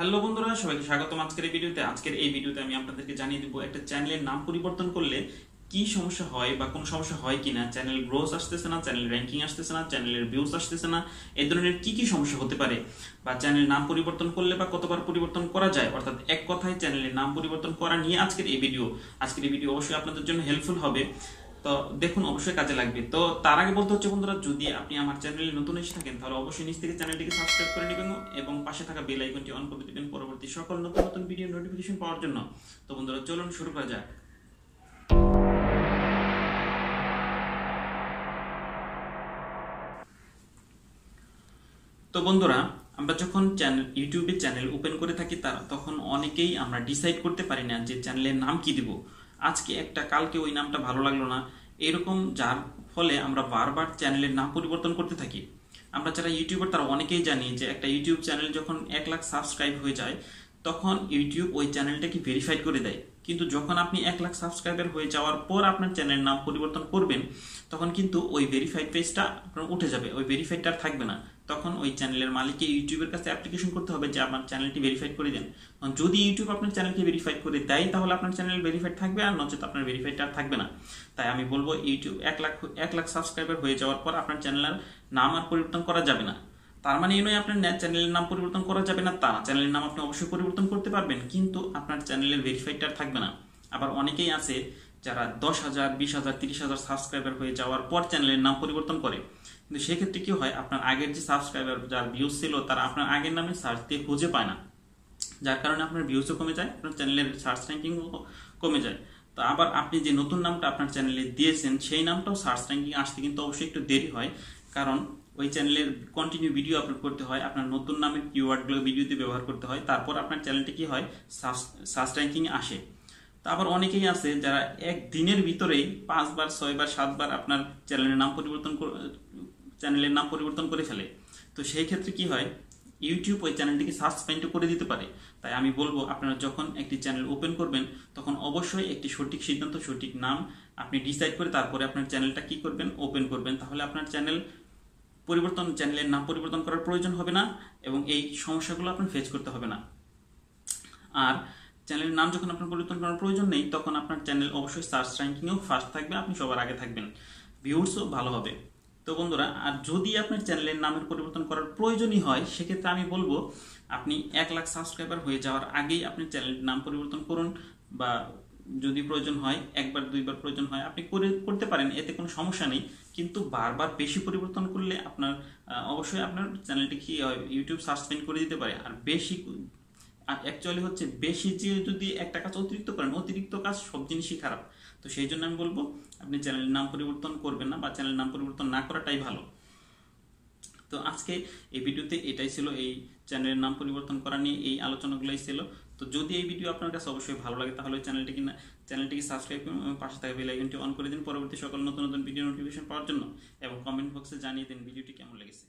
Hello বন্ধুরা, সবাইকে স্বাগতম আজকের এই ভিডিওতে আমি আপনাদেরকে জানিয়ে দেবো একটা চ্যানেলের নাম পরিবর্তন করলে কি সমস্যা হয় বা কোনো সমস্যা হয় কিনা, চ্যানেল গ্রোথ আসতেছে না, চ্যানেল র্যাঙ্কিং আসতেছে না, চ্যানেলের ভিউজ আসতেছে না, এই ধরনের কি কি সমস্যা হতে পারে, বা চ্যানেলের নাম পরিবর্তন করলে বা কতবার পরিবর্তন করা যায়, অর্থাৎ এক কথায় চ্যানেলের নাম পরিবর্তন করা নিয়ে আজকের এই ভিডিও অবশ্যই আপনাদের জন্য হেল্পফুল হবে। তো দেখুন, অবশ্যই কাজে লাগবে। তো তার আগে বলতে হচ্ছে বন্ধুরা, যদি আপনি আমার চ্যানেলে নতুন এসে থাকেন তাহলে অবশ্যই নিচ থেকে চ্যানেলটিকে সাবস্ক্রাইব করে নেবেন এবং পাশে থাকা বেল আইকনটি অন করে দিবেন পরবর্তী সকল নতুন নতুন ভিডিও নোটিফিকেশন পাওয়ার জন্য। তো বন্ধুরা, চলুন শুরু করা যাক। তো বন্ধুরা, আমরা যখন ইউটিউবে চ্যানেল ওপেন করে থাকি তখন অনেকেই আমরা ডিসাইড করতে পারি না যে চ্যানেলের নাম কি দিব। আজকে একটা, কালকে ওই নামটা ভালো লাগলো না, এরকম যার ফলে আমরা বারবার চ্যানেলের নাম পরিবর্তন করতে থাকি। আমরা যারা ইউটিউবার তারা অনেকেই জানি যে একটা ইউটিউব চ্যানেল যখন 1 লাখ সাবস্ক্রাইব হয়ে যায় তখন ইউটিউব ওই চ্যানেলটাকে ভেরিফাইড করে দেয়। কিন্তু যখন আপনি 1 লাখ সাবস্ক্রাইবার হয়ে যাওয়ার পর আপনার চ্যানেলের নাম পরিবর্তন করবেন তখন কিন্তু ওই ভেরিফাইড পেজটা আপনার উঠে যাবে, ওই ভেরিফাইডটা আর থাকবে না। তখন ওই চ্যানেলের মালিককে ইউটিউবের কাছে অ্যাপ্লিকেশন করতে হবে যে আমার চ্যানেলটি ভেরিফাইড করে দেন। যদি ইউটিউব আপনার চ্যানেলকে ভেরিফাইড করে দেয় তাহলে আপনার চ্যানেল ভেরিফাইড থাকবে, আর নচেত আপনার ভেরিফাইডটা আর থাকবে না। তাই আমি বলবো, ইউটিউব 1 লাখ সাবস্ক্রাইবার হয়ে যাওয়ার পর আপনার চ্যানেলের নাম আর পরিবর্তন করা যাবে না। তার মানে এই নয় আপনার চ্যানেলের নাম পরিবর্তন করা যাবে না, তা চ্যানেলের নাম আপনি অবশ্যই পরিবর্তন করতে পারবেন, কিন্তু আপনার চ্যানেলের ভেরিফাইডটা আর থাকবে না। আবার অনেকেই আছে যারা 10,000, 20,000, 30,000 সাবস্ক্রাইবার হয়ে যাওয়ার পর চ্যানেলের নাম পরিবর্তন করে। কিন্তু সেক্ষেত্রে কি হয়, আপনার আগের যে সাবস্ক্রাইবার, যার ভিউজ ছিল, তারা আপনার আগের নামে সার্চ দিয়ে খুঁজে পায় না, যার কারণে আপনার ভিউজও কমে যায়, আপনার চ্যানেলের সার্চ র্যাঙ্কিংও কমে যায়। তো আবার আপনি যে নতুন নামটা আপনার চ্যানেলে দিয়েছেন সেই নামটাও সার্চ র্যাঙ্কিং আসতে কিন্তু অবশ্যই একটু দেরি হয়, কারণ ওই চ্যানেলের কন্টিনিউ ভিডিও আপলোড করতে হয়, আপনার নতুন নামের কিওয়ার্ডগুলো ভিডিওতে ব্যবহার করতে হয়, তারপর আপনার চ্যানেলটি কি হয়, সার্চ র্যাঙ্কিং আসে। তো আবার অনেকেই আছে যারা একদিনের ভিতরেই 5বার, 6বার, 7বার আপনার চ্যানেলের নাম পরিবর্তন করে ফেলে। তো সেই ক্ষেত্রে কি হয়, ইউটিউব ওই চ্যানেলটিকে সাসপেন্ড করে দিতে পারে। তাই আমি বলবো, আপনারা যখন একটি চ্যানেল ওপেন করবেন তখন অবশ্যই একটি সঠিক সিদ্ধান্ত, সঠিক নাম আপনি ডিসাইড করে তারপরে আপনার চ্যানেলটা কি করবেন, ওপেন করবেন। তাহলে আপনার চ্যানেলের নাম পরিবর্তন করার প্রয়োজন হবে না এবং এই সমস্যাগুলো আপনার ফেস করতে হবে না। আর চ্যানেলের নাম যখন আপনার পরিবর্তন করার প্রয়োজন নেই তখন আপনার চ্যানেল অবশ্যই সার্চ র্যাঙ্কিংয়েও ফার্স্ট থাকবে, আপনি সবার আগে থাকবেন, ভিউয়ার্সও ভালো হবে। তো বন্ধুরা, আর যদি আপনার চ্যানেলের নামের পরিবর্তন করার প্রয়োজনই হয় সেক্ষেত্রে আমি বলবো আপনি 1 লাখ সাবস্ক্রাইবার হয়ে যাওয়ার আগেই আপনি চ্যানেলের নাম পরিবর্তন করুন, বা যদি প্রয়োজন হয় 1বার 2বার প্রয়োজন হয় আপনি করতে পারেন, এতে কোনো সমস্যা নেই। কিন্তু বারবার বেশি পরিবর্তন করলে আপনার অবশ্যই আপনার চ্যানেলটি কি হয়, ইউটিউব সাসপেন্ড করে দিতে পারে। আর অ্যাকচুয়ালি হচ্ছে বেশি যে যদি একটা কাজ অতিরিক্ত করেন, অতিরিক্ত কাজ সব জিনিসই খারাপ। তো সেই জন্য আমি বলবো আপনি চ্যানেলের নাম পরিবর্তন করবেন না, বা চ্যানেলের নাম পরিবর্তন না করাটাই ভালো। তো আজকে এই ভিডিওতে এটাই ছিল, এই চ্যানেলের নাম পরিবর্তন করা নিয়ে এই আলোচনাগুলোই ছিল। তো যদি এই ভিডিও আপনার কাছে অবশ্যই ভালো লাগে তাহলে চ্যানেলটিকে সাবস্ক্রাইব করুন এবং পাশে থাকা বেল আইকনটি অন করে দিন পরবর্তী সকল নতুন নতুন ভিডিও নোটিফিকেশন পাওয়ার জন্য, এবং কমেন্ট বক্সে জানিয়ে দিন ভিডিওটি কেমন লেগেছে।